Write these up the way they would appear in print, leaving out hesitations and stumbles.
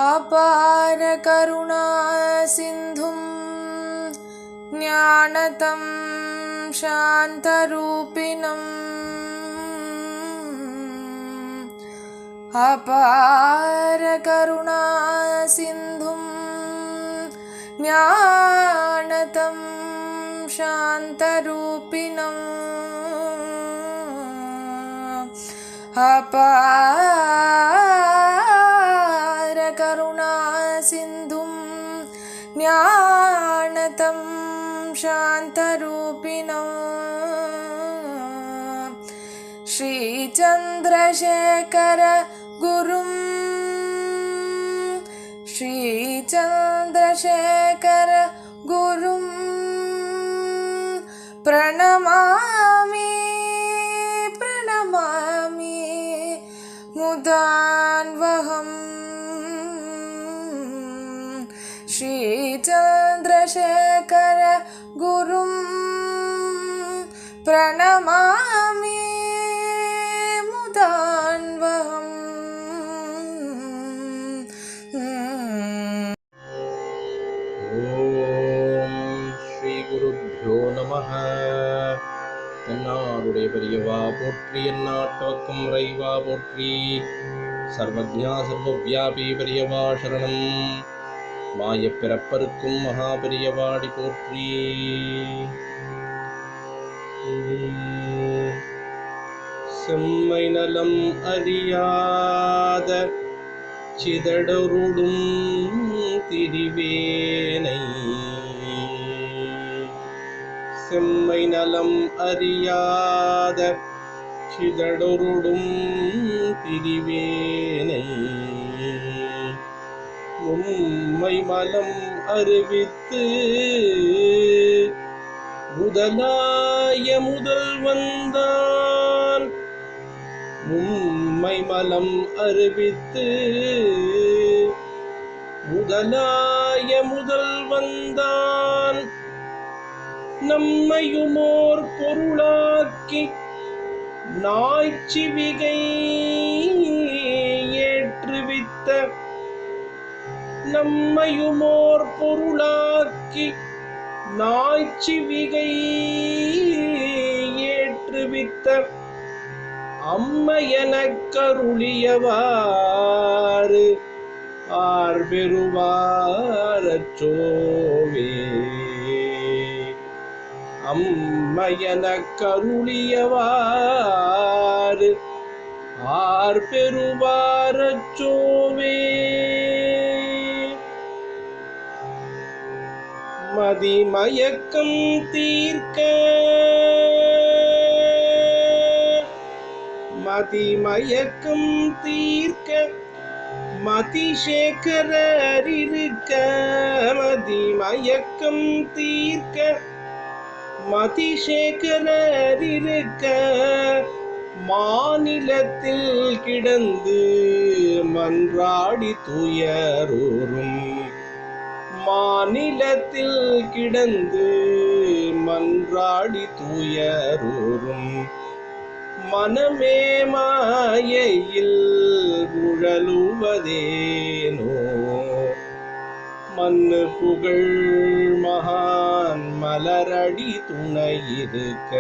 अपार करुणा सिन्धुं ज्ञानतं शान्तरूपिणम् अपार करुणा सिन्धुं ज्ञानतं शान्तरूपिणम् अपार करुणा सिन्धुं ज्ञानतं शान्तरूपिणम् श्रीचन्द्रशेखर गुरुं श्रीचन्द्रशेखर गुरुं प्रणमामि प्रणमामि मुदान्वहम् श्रीचन्द्रशेखर गुरुं प्रणमामि मुदान्वहम्। ஓம் ஸ்ரீ குருப்யோ நமஹ. தென்னாடுடைய பெரியவா போற்றி, எந்நாட்டவர்க்கும் இறைவா போற்றி. சர்வஜ்ஞா சர்வவியாபி பெரியவா சரணம். மாயப் பிறப்பருக்கும் மகா பெரியவாடி போற்றி. செம்மை நலம் அறியாத சிதடருடும் திரிவேனை, செம்மை நலம் அறியாத சிதடருடும் திரிவேனை, மும்மை மலம் அறிவித்து முதலாய முதல் வந்தான், மும்மை மலம் அறிவித்து முதலாய முதல் வந்தான், நம்மையுமோர் பொருளாக்கி நாய்ச்சிவிகை ஏற்றுவித்த, நம்மையுமோர் பொருளாக்கி நாய்ச்சிவிகை ஏற்றுவித்த, அம்மையெனக் கருளியவாறு ஆர்பெறுவாரச்சோவே, அம்மையெனக் கருளியவாறு ஆர்பெறுவாரச்சோவே. மதிமயக்கம் தீர்க்க, மதிமயக்கம் தீர்க்க மதிசேகரர் இருக்க, மதிமயக்கம் தீர்க்க மதிசேகரர் இருக்க, மாநிலத்தில் கிடந்து மன்றாடி துயரூரும், மாநிலத்தில் கிடந்து மன்றாடி துயரூரும், மனமே மாயையில் உழலுவதேனோ, மண்ணு புகழ் மகான் மலரடி துணை இருக்க,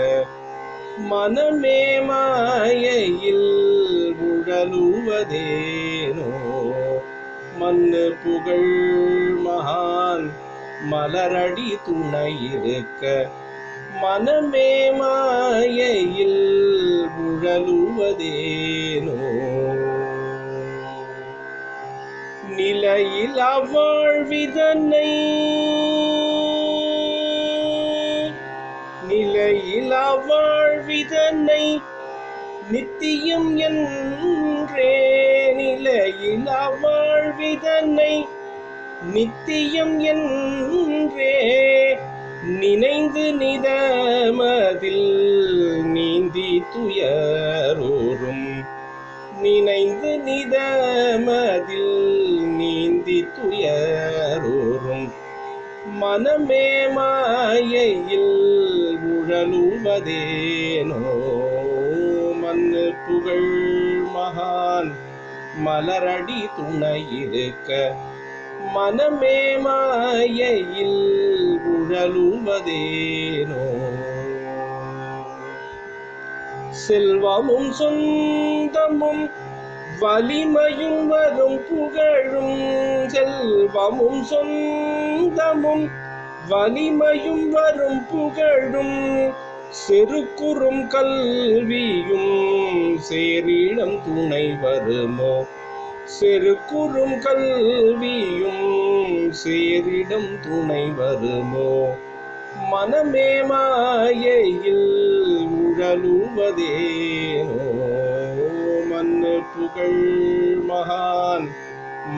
மனமே மாயையில் உழலுவதேனோ, மண்ணு புகழ் மகான் மலரடி துணை இருக்க, மனமே மாயையில் உழலுவதேனோ. நிலையில் அவ்வாழ்விதனை, நிலையில் அவ்வாழ்விதனை நித்தியம் என்றே, நிலையில் அவ்வாழ்விதனை நித்தியம் என்றே நினைந்து நிதமதில் நீந்தி துயரூரும், நினைந்து நிதமதில் நீந்தி துயரூரும், மனமே மாயையில் உழலுவதேனோ, மண்ணு புகழ் மகான் மலரடி துணையிருக்க மனமே மாயையில் உழலுவதேனோ. செல்வமும் சொந்தமும் வலிமையும் வரும் புகழும், செல்வமும் சொந்தமும் வலிமையும் வரும் புகழும், செருக்குறும் கல்வியும் சேரிடம் துணை வருமோ. செருக்குறும் கல்வியும் சேரிடம் துணை வருமோ. மனமே மாயையில் உழலுவதேனோ. மண்ணு புகழ் மகான்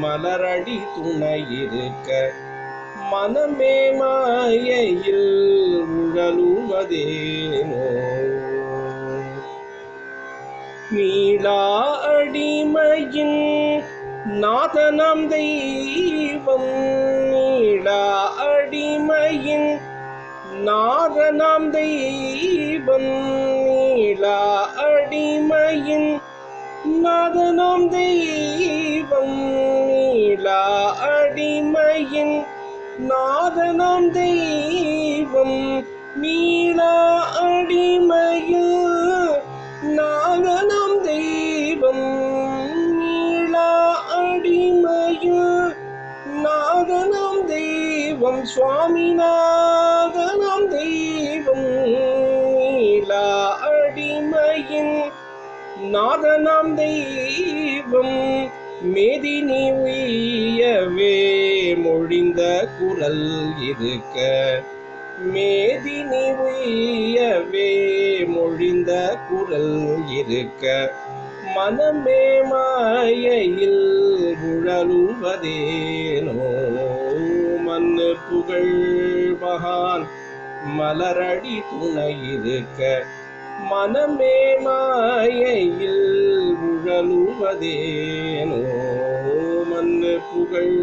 மலரடி துணையிருக்க மனமே மாயையில் உழலுவதேனோ. நீளா அடிமையின் நாதனம் தெய்வம், நீளா அடிமையின் நாதனம் தெய்வம், நீளா அடிமையின் நாதனம் தெய்வம், நீளா அடிமையின் நாதனம் தெய்வம், நீளா அடிமையில் நாதனம் தெய்வம், நீளா அடிமையில் நாதனம் தெய்வம், சுவாமிநாதனம் தெய்வம், நீளா அடிமையின் நாதனம் தெய்வம். மேதினி உய்யவே மொழிந்த குரல் இருக்க, மேதினி உய்யவே மொழிந்த குரல் இருக்க, மனமே மாயையில் உழலுவதேனோ. மண்ணு புகழ் மகான் மலரடி துணையிருக்க மனமே மாயையில் உழலுவதேனோ. மண்ணு புகழ்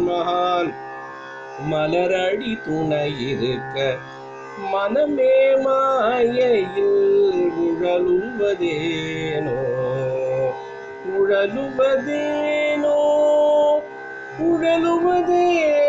மகான் மலரடி துணையிருக்க மனமே மாயையில் உழலுவதேனோ. உழலுவதேனோ உழலுவதேனோ.